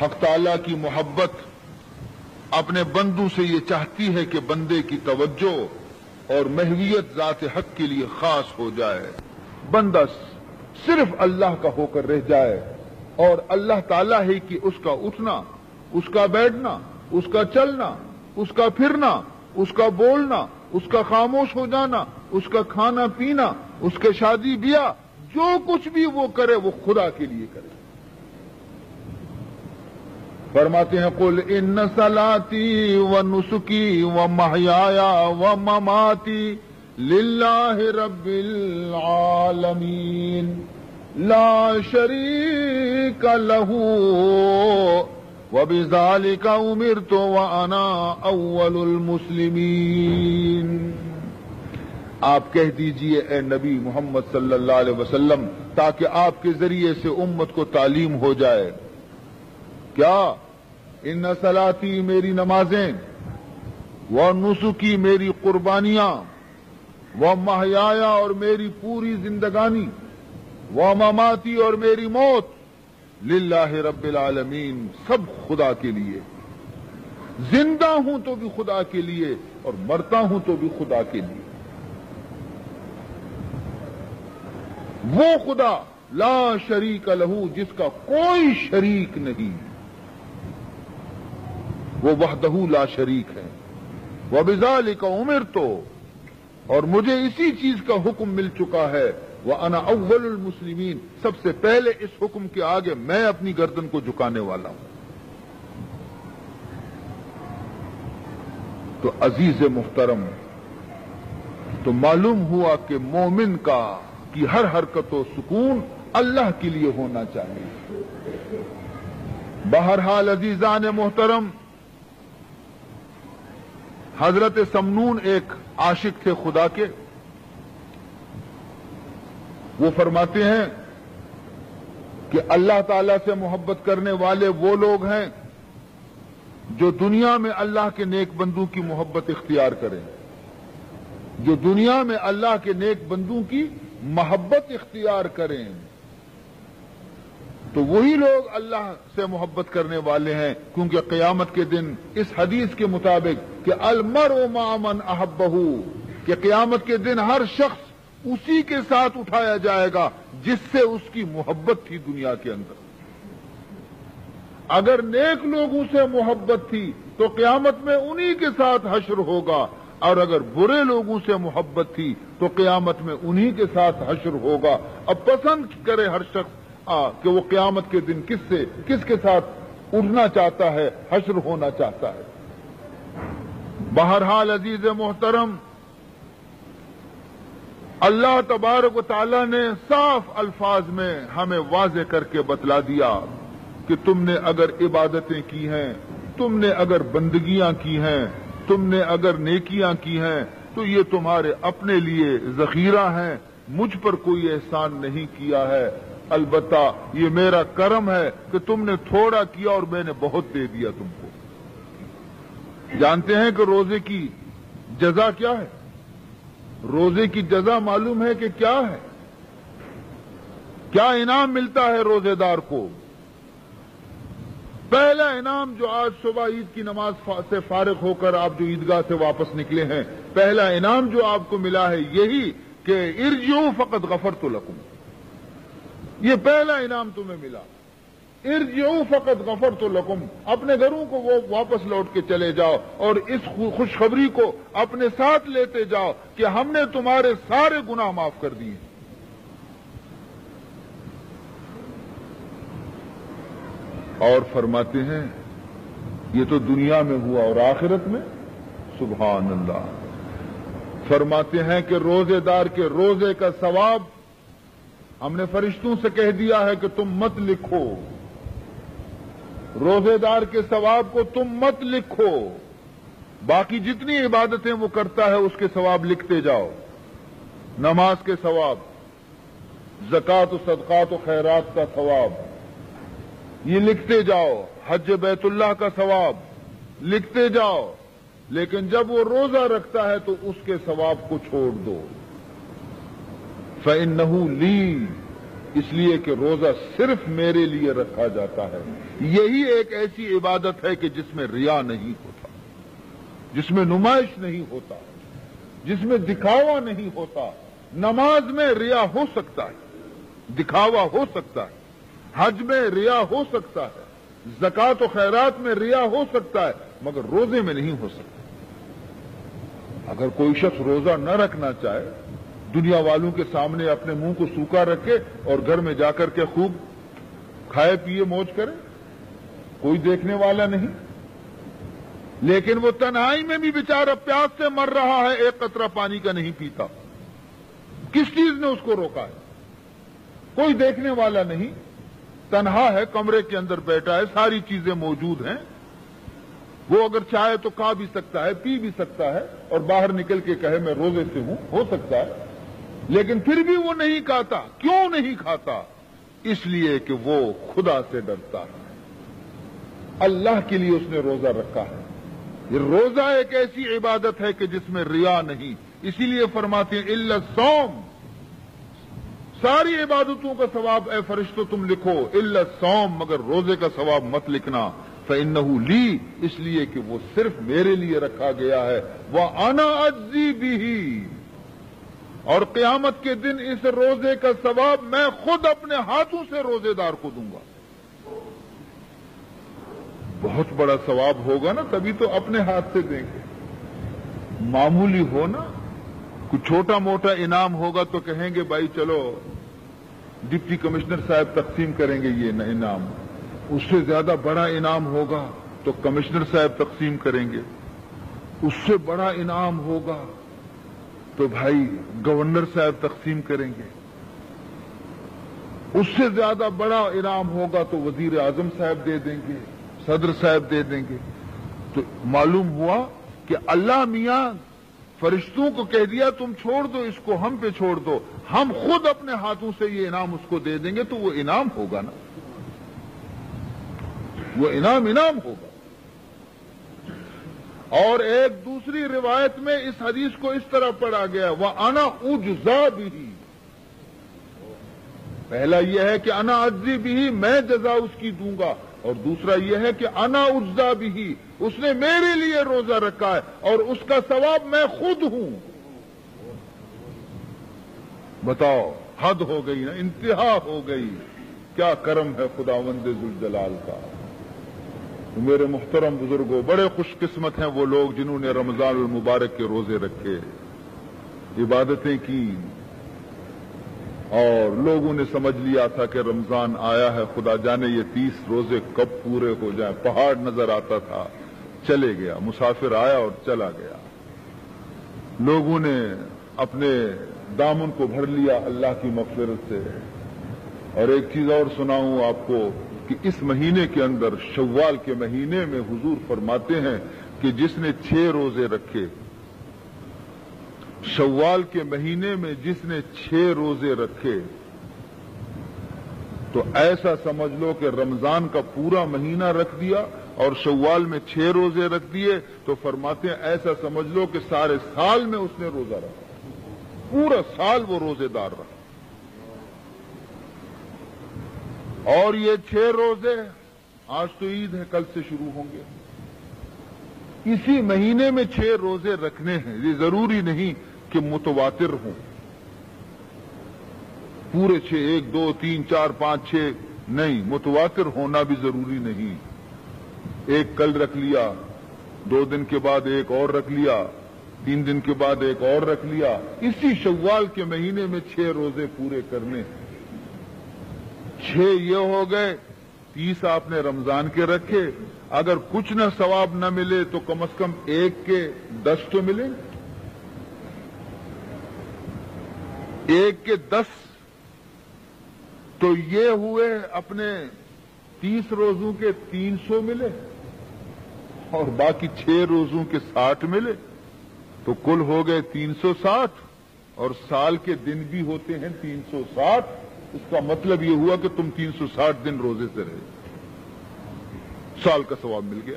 حق تعالیٰ کی محبت اپنے بندوں سے یہ چاہتی ہے کہ بندے کی توجہ اور محویت ذات حق کے لیے خاص ہو جائے، بندہ صرف اللہ کا ہو کر رہ جائے اور اللہ تعالیٰ ہی کہ اس کا اٹھنا، اس کا بیٹھنا، اس کا چلنا، اس کا پھرنا، اس کا بولنا، اس کا خاموش ہو جانا، اس کا کھانا پینا، اس کے شادی بیاہ، جو کچھ بھی وہ کرے وہ خدا کے لیے کرے۔ فرماتے ہیں قل ان صلاتی و نسکی و محیایا و مماتی للہ رب العالمین لا شریک لہ وبذالک امرت وانا اول المسلمین۔ آپ کہہ دیجئے اے نبی محمد صلی اللہ علیہ وسلم، تاکہ آپ کے ذریعے سے امت کو تعلیم ہو جائے، کیا ان صلاتی میری نمازیں، و نسکی میری قربانیاں، و محیایا اور میری پوری زندگانی، و مماتی اور میری موت، للہ رب العالمین سب خدا کے لیے، زندہ ہوں تو بھی خدا کے لیے اور مرتا ہوں تو بھی خدا کے لیے۔ وہ خدا لا شریک لہو جس کا کوئی شریک نہیں، وہ وحدہ لا شریک ہے۔ وبذالک امرت اور مجھے اسی چیز کا حکم مل چکا ہے، وانا اول المسلمین سب سے پہلے اس حکم کے آگے میں اپنی گردن کو جھکانے والا ہوں۔ تو عزیز محترم، تو معلوم ہوا کہ مومن کی ہر حرکت و سکون اللہ کے لیے ہونا چاہیے۔ بہرحال عزیزان محترم، حضرت سمنون ایک عاشق تھے خدا کے۔ وہ فرماتے ہیں کہ اللہ تعالیٰ سے محبت کرنے والے وہ لوگ ہیں جو دنیا میں اللہ کے نیک بندوں کی محبت اختیار کریں، جو دنیا میں اللہ کے نیک بندوں کی محبت اختیار کریں، تو وہی لوگ اللہ سے محبت کرنے والے ہیں، کیونکہ قیامت کے دن اس حدیث کے مطابق کہ المرء مع من احبہ، کہ قیامت کے دن ہر شخص اسی کے ساتھ اٹھایا جائے گا جس سے اس کی محبت تھی دنیا کے اندر۔ اگر نیک لوگوں سے محبت تھی تو قیامت میں انہی کے ساتھ حشر ہوگا، اور اگر برے لوگوں سے محبت تھی تو قیامت میں انہی کے ساتھ حشر ہوگا۔ اب پسند کرے ہر شخص کہ وہ قیامت کے دن کس کے ساتھ اٹھنا چاہتا ہے، حشر ہونا چاہتا ہے۔ بہرحال عزیز محترم، اللہ تبارک و تعالی نے صاف الفاظ میں ہمیں واضح کر کے بتلا دیا کہ تم نے اگر عبادتیں کی ہیں، تم نے اگر بندگیاں کی ہیں، تم نے اگر نیکیاں کی ہیں تو یہ تمہارے اپنے لیے ذخیرہ ہیں، مجھ پر کوئی احسان نہیں کیا ہے، البتہ یہ میرا کرم ہے کہ تم نے تھوڑا کیا اور میں نے بہت دے دیا تم کو۔ جانتے ہیں کہ روزے کی جزا کیا ہے؟ روزے کی جزا معلوم ہے کہ کیا ہے؟ کیا انعام ملتا ہے روزے دار کو؟ پہلا انعام جو آج صبح عید کی نماز سے فارغ ہو کر آپ جو عیدگاہ سے واپس نکلے ہیں، پہلا انعام جو آپ کو ملا ہے یہی کہ ارجعوا فقد غفرت لکم، یہ پہلا انعام تمہیں ملا۔ ارجعوا فقد غفرت لکم، اپنے گھروں کو وہ واپس لوٹ کے چلے جاؤ اور اس خوشخبری کو اپنے ساتھ لیتے جاؤ کہ ہم نے تمہارے سارے گناہ معاف کر دیے۔ اور فرماتے ہیں یہ تو دنیا میں ہوا، اور آخرت میں سبحان اللہ فرماتے ہیں کہ روزے دار کے روزے کا ثواب ہم نے فرشتوں سے کہہ دیا ہے کہ تم مت لکھو، روزے دار کے ثواب کو تم مت لکھو، باقی جتنی عبادتیں وہ کرتا ہے اس کے ثواب لکھتے جاؤ، نماز کے ثواب، زکوٰۃ و صدقات و خیرات کا ثواب یہ لکھتے جاؤ، حج بیت اللہ کا ثواب لکھتے جاؤ، لیکن جب وہ روزہ رکھتا ہے تو اس کے ثواب کو چھوڑ دو۔ فَإِنَّهُ لِي، اس لیے کہ روزہ صرف میرے لیے رکھا جاتا ہے. یہی ایک ایسی عبادت ہے کہ جس میں ریا نہیں ہوتا، جس میں نمائش نہیں ہوتا، جس میں دکھاوا نہیں ہوتا. نماز میں ریا ہو سکتا ہے، دکھاوا ہو سکتا ہے، حج میں ریا ہو سکتا ہے، زکوٰۃ و خیرات میں ریا ہو سکتا ہے، مگر روزے میں نہیں ہو سکتا. اگر کوئی شخص روزہ نہ رکھنا چاہے، دنیا والوں کے سامنے اپنے منہ کو سوکھا رکھے اور گھر میں جا کر کے خوب کھائے پیے موج کرے، کوئی دیکھنے والا نہیں، لیکن وہ تنہائی میں بھی بیچارہ پیاس سے مر رہا ہے، ایک قطرہ پانی کا نہیں پیتا. کس چیز نے اس کو روکا ہے؟ کوئی دیکھنے والا نہیں، تنہا ہے، کمرے کے اندر بیٹھا ہے، ساری چیزیں موجود ہیں. وہ اگر چاہے تو کھا بھی سکتا ہے، پی بھی سکتا ہے، اور باہر نکل کے کہے میں روزے سے ہوں، ہو سکتا ہے. لیکن پھر بھی وہ نہیں کھاتا. کیوں نہیں کھاتا؟ اس لیے کہ وہ خدا سے ڈرتا ہے، اللہ کے لیے اس نے روزہ رکھا ہے. یہ روزہ ایک ایسی عبادت ہے کہ جس میں ریا نہیں. اسی لیے فرماتے ہیں الا الصوم، ساری عبادتوں کا ثواب اے فرشتوں تم لکھو، الا الصوم، مگر روزے کا ثواب مت لکھنا. فإنه لی، اس لیے کہ وہ صرف میرے لیے رکھا گیا ہے. وأنا أجزي به، اور قیامت کے دن اس روزے کا ثواب میں خود اپنے ہاتھوں سے روزے دار کو دوں گا. بہت بڑا ثواب ہوگا نا، تبھی تو اپنے ہاتھ سے دیں گے. معمولی ہو نا، کچھ چھوٹا موٹا انعام ہوگا تو کہیں گے بھائی چلو ڈپٹی کمشنر صاحب تقسیم کریں گے یہ انعام. اس سے زیادہ بڑا انعام ہوگا تو کمشنر صاحب تقسیم کریں گے. اس سے بڑا انعام ہوگا تو بھائی گورنر صاحب تقسیم کریں گے. اس سے زیادہ بڑا انعام ہوگا تو وزیر اعظم صاحب دے دیں گے، صدر صاحب دے دیں گے. تو معلوم ہوا کہ اللہ میاں فرشتوں کو کہہ دیا تم چھوڑ دو اس کو، ہم پہ چھوڑ دو، ہم خود اپنے ہاتھوں سے یہ انعام اس کو دے دیں گے. تو وہ انعام ہوگا نا، وہ انعام ہوگا. اور ایک دوسری روایت میں اس حدیث کو اس طرح پڑھا گیا وَأَنَا أُجْزَى بِهِ. پہلا یہ ہے کہ انا اجزی بھی، میں جزا اس کی دوں گا، اور دوسرا یہ ہے کہ انا اجزا بھی، اس نے میرے لیے روزہ رکھا ہے اور اس کا ثواب میں خود ہوں. بتاؤ، حد ہو گئی نا، انتہا ہو گئی. کیا کرم ہے خداوند ذوالجلال کا. میرے محترم بزرگوں، بڑے خوش قسمت ہیں وہ لوگ جنہوں نے رمضان المبارک کے روزے رکھے، عبادتیں کی، اور لوگوں نے سمجھ لیا تھا کہ رمضان آیا ہے، خدا جانے یہ 30 روزے کب پورے ہو جائیں. پہاڑ نظر آتا تھا، چلے گیا، مسافر آیا اور چلا گیا. لوگوں نے اپنے دامن کو بھر لیا اللہ کی مغفرت سے. اور ایک چیز اور سناؤں آپ کو کہ اس مہینے کے اندر، شوال کے مہینے میں، حضور فرماتے ہیں کہ جس نے 6 روزے رکھے، شوال کے مہینے میں جس نے 6 روزے رکھے، تو ایسا سمجھ لو کہ رمضان کا پورا مہینہ رکھ دیا اور شوال میں 6 روزے رکھ دیے. تو فرماتے ہیں ایسا سمجھ لو کہ سارے سال میں اس نے روزہ رکھا، پورا سال وہ روزے دار رہا. اور یہ 6 روزے، آج تو عید ہے، کل سے شروع ہوں گے. اسی مہینے میں 6 روزے رکھنے ہیں. یہ ضروری نہیں کہ متواتر ہوں، پورے 6، 1، 2، 3، 4، 5، 6 نہیں، متواتر ہونا بھی ضروری نہیں. ایک کل رکھ لیا، 2 دن کے بعد ایک اور رکھ لیا، 3 دن کے بعد ایک اور رکھ لیا. اسی شوال کے مہینے میں 6 روزے پورے کرنے. 6 یہ ہو گئے، 30 آپ نے رمضان کے رکھے. اگر کچھ نہ ثواب نہ ملے تو کم از کم 1 کے 10 تو ملیں. 1 کے 10 تو یہ ہوئے اپنے 30 روزوں کے 300 ملے، اور باقی 6 روزوں کے 60 ملے، تو کل ہو گئے 360. اور سال کے دن بھی ہوتے ہیں 360. اس کا مطلب یہ ہوا کہ تم 360 دن روزے سے رہے، سال کا ثواب مل گیا.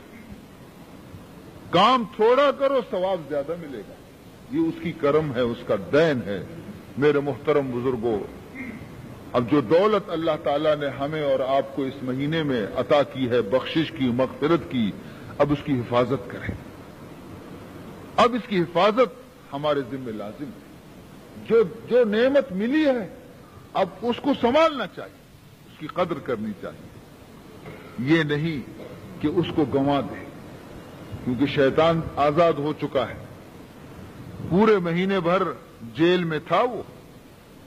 کام تھوڑا کرو، ثواب زیادہ ملے گا. یہ اس کی کرم ہے، اس کا دین ہے. میرے محترم بزرگوں، اب جو دولت اللہ تعالیٰ نے ہمیں اور آپ کو اس مہینے میں عطا کی ہے، بخشش کی، مغفرت کی، اب اس کی حفاظت کریں۔ اب اس کی حفاظت ہمارے ذمہ لازم ہے۔ جو نعمت ملی ہے اب اس کو سنبھالنا چاہیے، اس کی قدر کرنی چاہیے، یہ نہیں کہ اس کو گنوا دیں، کیونکہ شیطان آزاد ہو چکا ہے۔ پورے مہینے بھر جیل میں تھا وہ،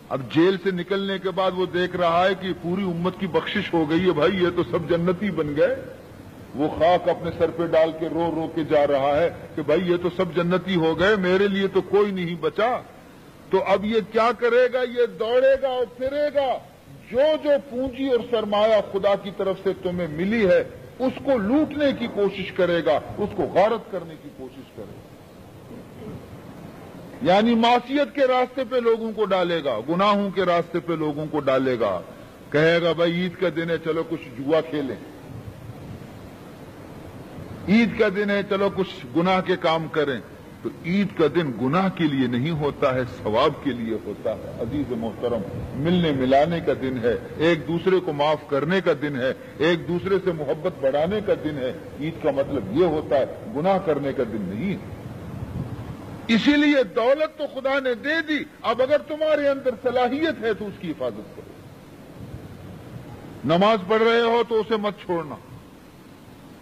اب جیل سے نکلنے کے بعد وہ دیکھ رہا ہے کہ پوری امت کی بخشش ہو گئی ہے، بھائی یہ تو سب جنتی بن گئے۔ وہ خاک اپنے سر پہ ڈال کے رو رو کے جا رہا ہے کہ بھائی یہ تو سب جنتی ہو گئے، میرے لیے تو کوئی نہیں بچا۔ تو اب یہ کیا کرے گا؟ یہ دوڑے گا اور پھرے گا، جو پونجی اور سرمایہ خدا کی طرف سے تمہیں ملی ہے اس کو لوٹنے کی کوشش کرے گا، اس کو غارت کرنے کی کوشش کرے گا، یعنی معصیت کے راستے پہ لوگوں کو ڈالے گا، گناہوں کے راستے پہ لوگوں کو ڈالے گا، کہے گا بھائی عید کا دن ہے چلو کچھ جوا کھیلیں، عید کا دن ہے چلو کچھ گناہ کے کام کریں۔ تو عید کا دن گناہ کے لیے نہیں ہوتا ہے، ثواب کے لیے ہوتا ہے۔ عزیز محترم، ملنے ملانے کا دن ہے، ایک دوسرے کو معاف کرنے کا دن ہے، ایک دوسرے سے محبت بڑھانے کا دن ہے۔ عید کا مطلب یہ ہوتا ہے، گناہ کرنے کا دن نہیں ہے۔ اسی لیے دولت تو خدا نے دے دی، اب اگر تمہارے اندر صلاحیت ہے تو اس کی حفاظت کرو۔ نماز پڑھ رہے ہو تو اسے مت چھوڑنا،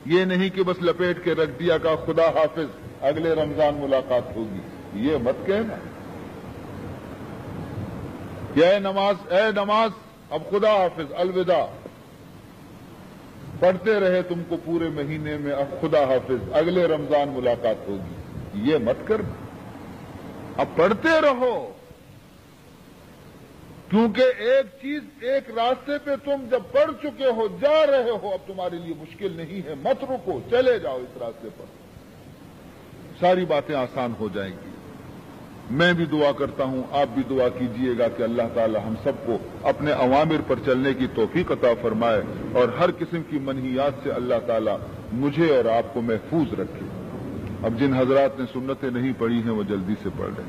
یہ نہیں کہ بس لپیٹ کے رکھ دیا کہ خدا حافظ اگلے رمضان ملاقات ہوگی، یہ مت کہنا کہ اے نماز اب خدا حافظ الوداع، پڑھتے رہے تم کو پورے مہینے میں، اب خدا حافظ اگلے رمضان ملاقات ہوگی، یہ مت کرنا، اب پڑھتے رہو، کیونکہ ایک چیز ایک راستے پہ تم جب پڑھ چکے ہو، جا رہے ہو، اب تمہارے لیے مشکل نہیں ہے، مت رکو، چلے جاؤ اس راستے پر، ساری باتیں آسان ہو جائیں گی۔ میں بھی دعا کرتا ہوں، آپ بھی دعا کیجئے گا کہ اللہ تعالی ہم سب کو اپنے اوامر پر چلنے کی توفیق عطا فرمائے اور ہر قسم کی منہیات سے اللہ تعالی مجھے اور آپ کو محفوظ رکھے۔ اب جن حضرات نے سنتیں نہیں پڑھی ہیں وہ جلدی سے پڑھ لیں۔